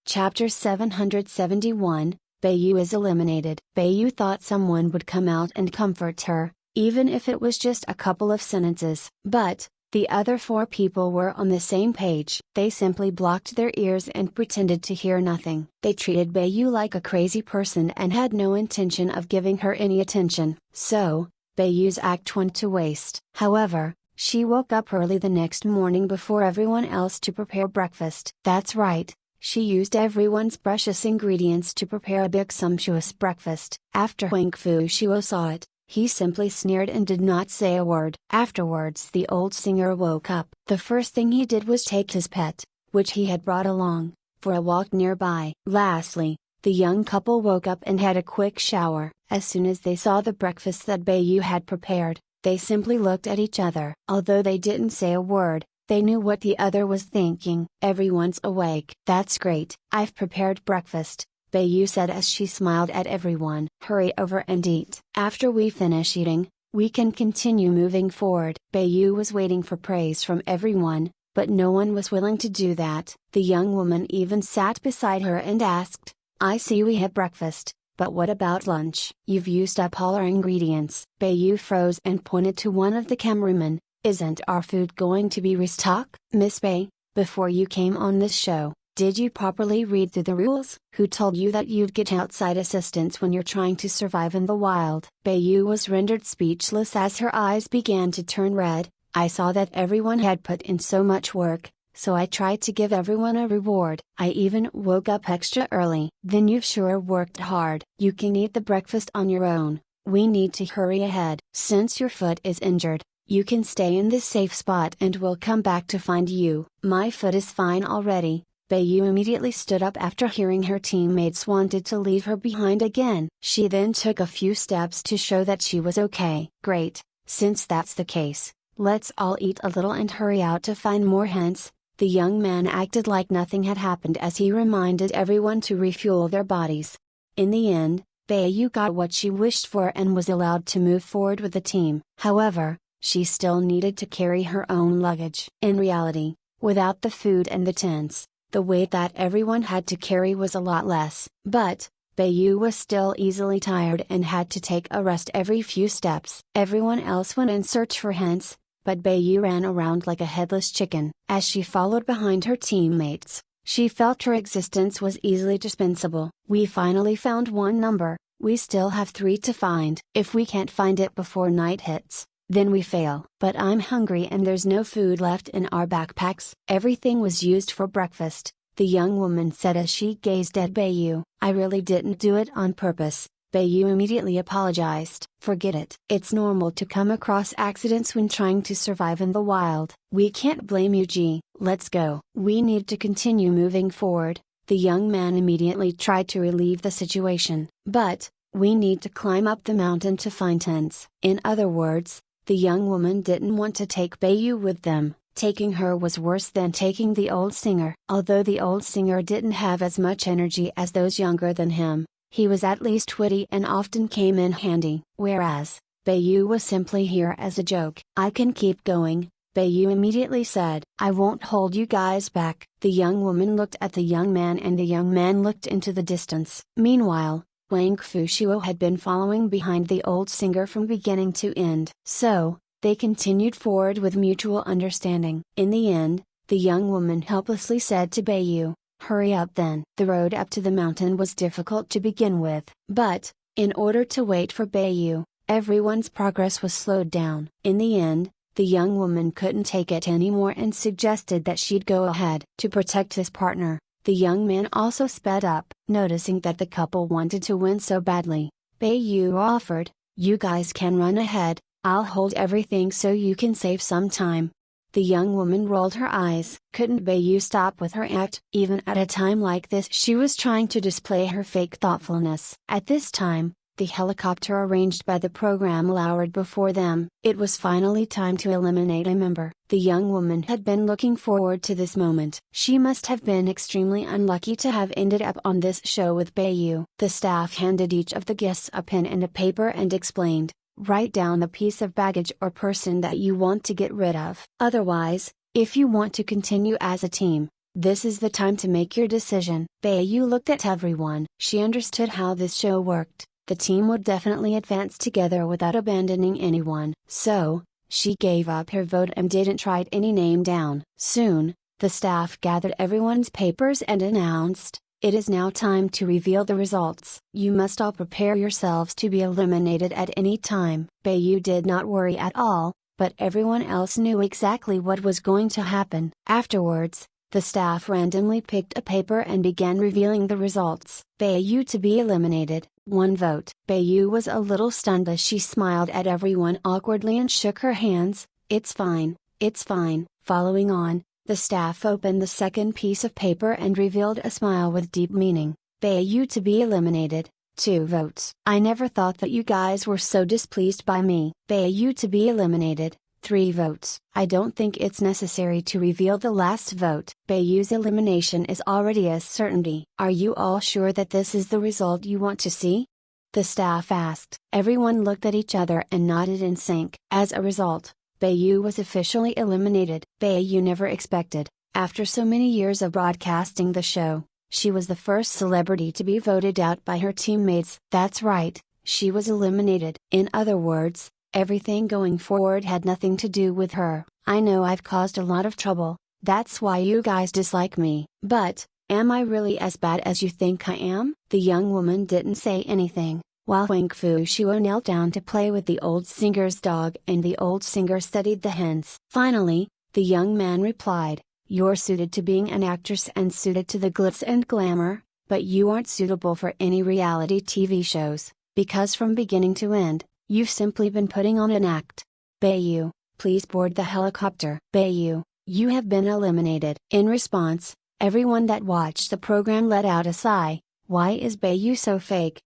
Chapter 771, Bayu is eliminated. Bayu thought someone would come out and comfort her, even if it was just a couple of sentences. But, the other four people were on the same page. They simply blocked their ears and pretended to hear nothing. They treated Bayu like a crazy person and had no intention of giving her any attention. So, Bayu's act went to waste. However, she woke up early the next morning before everyone else to prepare breakfast. That's right, she used everyone's precious ingredients to prepare a big sumptuous breakfast. After Wang Fushuo saw it, he simply sneered and did not say a word. Afterwards the old singer woke up. The first thing he did was take his pet, which he had brought along, for a walk nearby. Lastly, the young couple woke up and had a quick shower. As soon as they saw the breakfast that Bayu had prepared, they simply looked at each other. Although they didn't say a word, they knew what the other was thinking. Everyone's awake. That's great. I've prepared breakfast, Bayu said as she smiled at everyone. Hurry over and eat. After we finish eating, we can continue moving forward. Bayu was waiting for praise from everyone, but no one was willing to do that. The young woman even sat beside her and asked, I see we had breakfast, but what about lunch? You've used up all our ingredients. Bayu froze and pointed to one of the cameramen. Isn't our food going to be restocked? Miss Bay, before you came on this show, did you properly read through the rules? Who told you that you'd get outside assistance when you're trying to survive in the wild? Bayu was rendered speechless as her eyes began to turn red. I saw that everyone had put in so much work, so I tried to give everyone a reward. I even woke up extra early. Then you've sure worked hard. You can eat the breakfast on your own. We need to hurry ahead. Since your foot is injured, you can stay in this safe spot and we'll come back to find you. My foot is fine already. Bayu immediately stood up after hearing her teammates wanted to leave her behind again. She then took a few steps to show that she was okay. Great, since that's the case, let's all eat a little and hurry out to find more hints. The young man acted like nothing had happened as he reminded everyone to refuel their bodies. In the end, Bayu got what she wished for and was allowed to move forward with the team. However, she still needed to carry her own luggage. In reality, without the food and the tents, the weight that everyone had to carry was a lot less. But, Bayu was still easily tired and had to take a rest every few steps. Everyone else went in search for hints, but Bayu ran around like a headless chicken. As she followed behind her teammates, she felt her existence was easily dispensable. We finally found one number, we still have 3 to find. If we can't find it before night hits, then we fail. But I'm hungry and there's no food left in our backpacks. Everything was used for breakfast, the young woman said as she gazed at Bayu. I really didn't do it on purpose. Bayu immediately apologized. Forget it. It's normal to come across accidents when trying to survive in the wild. We can't blame you, G. Let's go. We need to continue moving forward. The young man immediately tried to relieve the situation. But, we need to climb up the mountain to find tents. In other words, the young woman didn't want to take Bayu with them. Taking her was worse than taking the old singer. Although the old singer didn't have as much energy as those younger than him, he was at least witty and often came in handy. Whereas, Bayu was simply here as a joke. I can keep going, Bayu immediately said. I won't hold you guys back. The young woman looked at the young man and the young man looked into the distance. Meanwhile, Wang Fushuo had been following behind the old singer from beginning to end. So, they continued forward with mutual understanding. In the end, the young woman helplessly said to Bayu, hurry up then. The road up to the mountain was difficult to begin with. But, in order to wait for Bayu, everyone's progress was slowed down. In the end, the young woman couldn't take it anymore and suggested that she'd go ahead. To protect his partner, the young man also sped up. Noticing that the couple wanted to win so badly, Bayu offered, you guys can run ahead, I'll hold everything so you can save some time. The young woman rolled her eyes. Couldn't Bayu stop with her act? Even at a time like this she was trying to display her fake thoughtfulness. At this time, the helicopter arranged by the program lowered before them. It was finally time to eliminate a member. The young woman had been looking forward to this moment. She must have been extremely unlucky to have ended up on this show with Bayu. The staff handed each of the guests a pen and a paper and explained, write down the piece of baggage or person that you want to get rid of. Otherwise, if you want to continue as a team, This is the time to make your decision. Bayu looked at everyone. She understood how this show worked. The team would definitely advance together without abandoning anyone. So, she gave up her vote and didn't write any name down. Soon, the staff gathered everyone's papers and announced, "It is now time to reveal the results. You must all prepare yourselves to be eliminated at any time." Bayu did not worry at all, but everyone else knew exactly what was going to happen. Afterwards, the staff randomly picked a paper and began revealing the results. Bayu to be eliminated, 1 vote. Bayu was a little stunned as she smiled at everyone awkwardly and shook her hands. It's fine, it's fine." Following on, the staff opened the second piece of paper and revealed a smile with deep meaning. Bayu to be eliminated, 2 votes. "I never thought that you guys were so displeased by me." Bayu to be eliminated, 3 votes. "I don't think it's necessary to reveal the last vote." Bayu's elimination is already a certainty. "Are you all sure that this is the result you want to see?" the staff asked. Everyone looked at each other and nodded in sync. As a result, Bayu was officially eliminated. Bayu never expected, after so many years of broadcasting the show, she was the first celebrity to be voted out by her teammates. That's right, she was eliminated. In other words, everything going forward had nothing to do with her. "I know I've caused a lot of trouble, that's why you guys dislike me. But, am I really as bad as you think I am?" The young woman didn't say anything, while Wang Fuxiu knelt down to play with the old singer's dog and the old singer studied the hens. Finally, the young man replied, "You're suited to being an actress and suited to the glitz and glamour, but you aren't suitable for any reality TV shows, because from beginning to end, you've simply been putting on an act. Bayu, please board the helicopter." "Bayu, you have been eliminated." In response, everyone that watched the program let out a sigh. Why is Bayu so fake?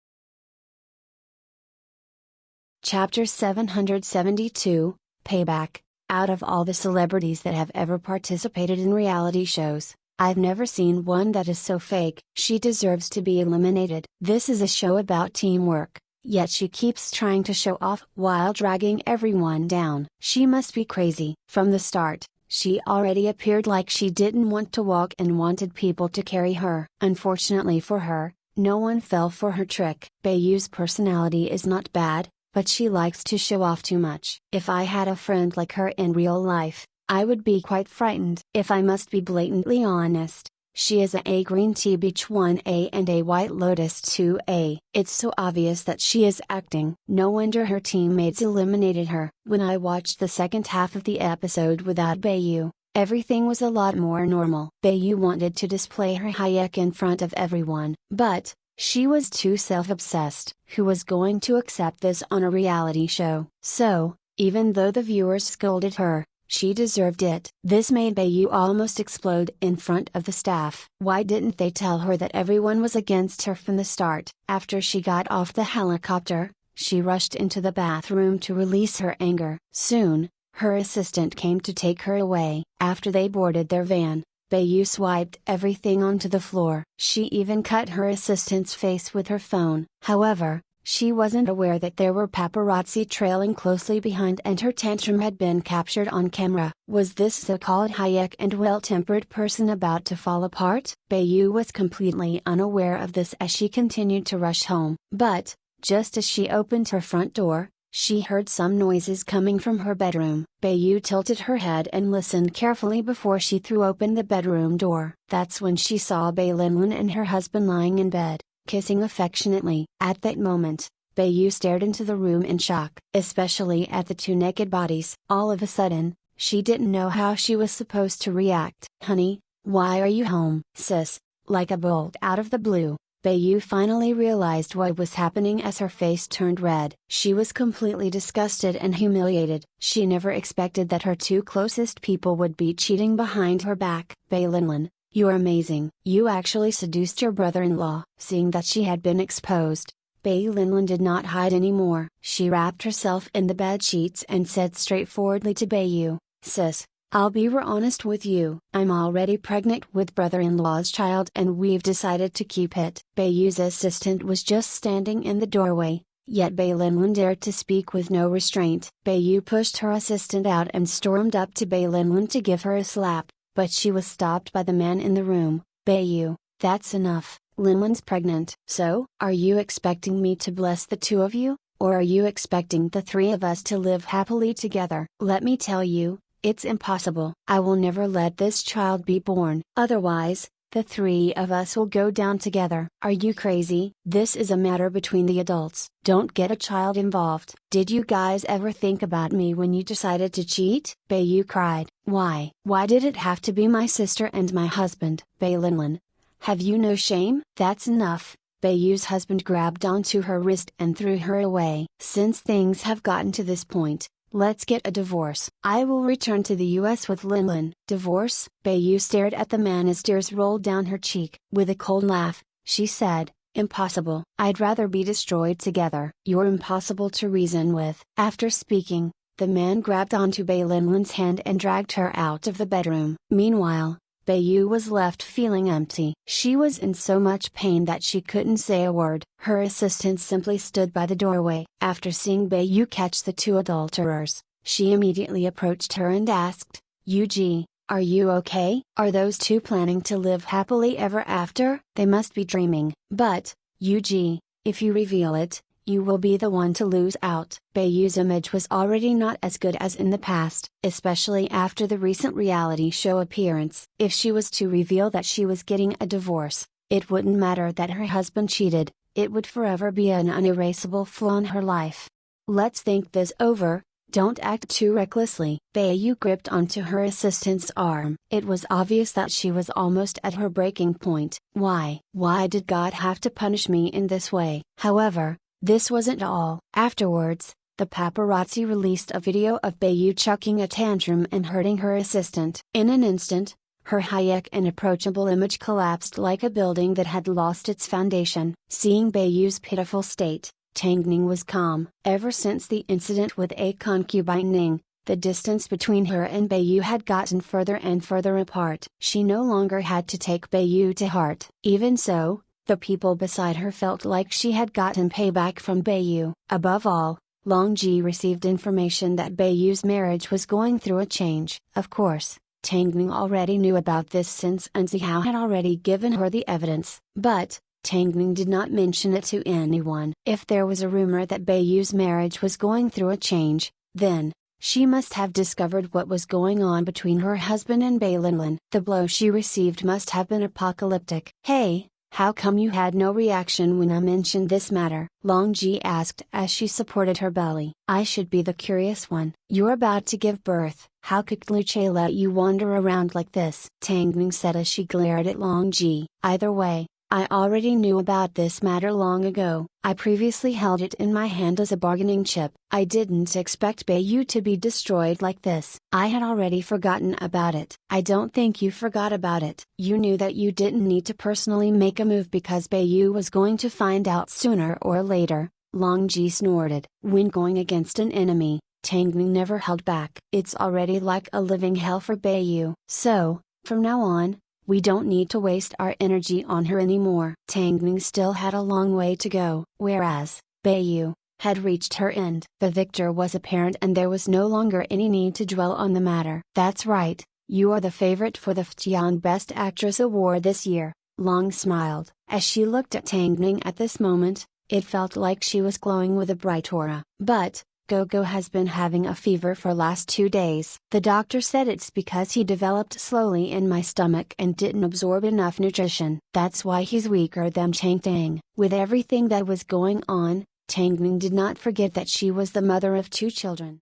Chapter 772, Payback. Out of all the celebrities that have ever participated in reality shows, I've never seen one that is so fake. She deserves to be eliminated. This is a show about teamwork, yet she keeps trying to show off while dragging everyone down. She must be crazy. From the start, she already appeared like she didn't want to walk and wanted people to carry her. Unfortunately for her, no one fell for her trick. Bayu's personality is not bad, but she likes to show off too much. If I had a friend like her in real life, I would be quite frightened. If I must be blatantly honest, she is a green tea beach 1A and a white lotus 2A. It's so obvious that she is acting. No wonder her teammates eliminated her. When I watched the second half of the episode without Bayu, everything was a lot more normal. Bayu wanted to display her hayek in front of everyone, but she was too self-obsessed. Who was going to accept this on a reality show? So, even though the viewers scolded her, she deserved it. This made Bayu almost explode in front of the staff. Why didn't they tell her that everyone was against her from the start? After she got off the helicopter, she rushed into the bathroom to release her anger. Soon, her assistant came to take her away. After they boarded their van, Bayu swiped everything onto the floor. She even cut her assistant's face with her phone. However, she wasn't aware that there were paparazzi trailing closely behind and her tantrum had been captured on camera. Was this so-called hayek and well-tempered person about to fall apart? Bayu was completely unaware of this as she continued to rush home. But, just as she opened her front door, she heard some noises coming from her bedroom. Bayu tilted her head and listened carefully before she threw open the bedroom door. That's when she saw Baylinlin and her husband lying in bed, kissing affectionately. At that moment, Bayu stared into the room in shock, especially at the two naked bodies. All of a sudden, she didn't know how she was supposed to react. "Honey, why are you home?" "Sis," like a bolt out of the blue, Bayu finally realized what was happening as her face turned red. She was completely disgusted and humiliated. She never expected that her two closest people would be cheating behind her back. "Baylinlin, you're amazing. You actually seduced your brother-in-law." Seeing that she had been exposed, Baylinlin did not hide anymore. She wrapped herself in the bed sheets and said straightforwardly to Bayu, "Sis, I'll be honest with you. I'm already pregnant with brother-in-law's child and we've decided to keep it." Bayu's assistant was just standing in the doorway, yet Baylinlin dared to speak with no restraint. Bayu pushed her assistant out and stormed up to Baylinlin to give her a slap. but she was stopped by the man in the room. Bayu, that's enough, Linlin's pregnant. So, are you expecting me to bless the two of you? Or are you expecting the three of us to live happily together? Let me tell you, it's impossible. I will never let this child be born. Otherwise, the three of us will go down together. Are you crazy? This is a matter between the adults. Don't get a child involved. Did you guys ever think about me when you decided to cheat? Bayu cried. Why? Why did it have to be my sister and my husband? Linlin, have you no shame? That's enough. Bayu's husband grabbed onto her wrist and threw her away. Since things have gotten to this point, let's get a divorce. I will return to the US with Linlin. Divorce? Bayu stared at the man as tears rolled down her cheek. With a cold laugh, she said, impossible. I'd rather be destroyed together. You're impossible to reason with. After speaking, the man grabbed onto Linlin's hand and dragged her out of the bedroom. Meanwhile, Bayu was left feeling empty. She was in so much pain that she couldn't say a word. Her assistant simply stood by the doorway. After seeing Bayu catch the two adulterers, she immediately approached her and asked, Yuji, are you okay? Are those two planning to live happily ever after? They must be dreaming. But, Yuji, if you reveal it, you will be the one to lose out. Bayu's image was already not as good as in the past, especially after the recent reality show appearance. If she was to reveal that she was getting a divorce, it wouldn't matter that her husband cheated, it would forever be an unerasable flaw in her life. Let's think this over, don't act too recklessly. Bayu gripped onto her assistant's arm. It was obvious that she was almost at her breaking point. Why did God have to punish me in this way? However, this wasn't all. Afterwards, the paparazzi released a video of Bayu chucking a tantrum and hurting her assistant. In an instant, her high-tech and approachable image collapsed like a building that had lost its foundation. Seeing Bayu's pitiful state, Tangning was calm. Ever since the incident with a concubine Ning, the distance between her and Bayu had gotten further and further apart. She no longer had to take Bayu to heart. Even so, the people beside her felt like she had gotten payback from Bayu. Above all, Longji received information that Bayu's marriage was going through a change. Of course, Tangning already knew about this since Unzihao had already given her the evidence. But, Tangning did not mention it to anyone. If there was a rumor that Bayu's marriage was going through a change, then, she must have discovered what was going on between her husband and Linlin. The blow she received must have been apocalyptic. Hey! How come you had no reaction when I mentioned this matter? Longji asked as she supported her belly. I should be the curious one. You're about to give birth. How could Luce let you wander around like this? Tangning said as she glared at Longji. Either way, I already knew about this matter long ago. I previously held it in my hand as a bargaining chip. I didn't expect Bayu to be destroyed like this. I had already forgotten about it. I don't think you forgot about it. You knew that you didn't need to personally make a move because Bayu was going to find out sooner or later, Longji snorted. When going against an enemy, Tangning never held back. It's already like a living hell for Bayu. So, from now on, we don't need to waste our energy on her anymore. Tangning still had a long way to go, whereas, Bayu had reached her end. The victor was apparent and there was no longer any need to dwell on the matter. That's right, you are the favorite for the Ftian Best Actress Award this year, Long smiled. As she looked at Tangning at this moment, it felt like she was glowing with a bright aura. But, Gogo has been having a fever for last 2 days. The doctor said it's because he developed slowly in my stomach and didn't absorb enough nutrition. That's why he's weaker than Changtang. With everything that was going on, Tangning did not forget that she was the mother of 2 children.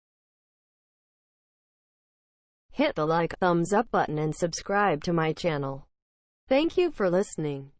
Hit the like, thumbs up button and subscribe to my channel. Thank you for listening.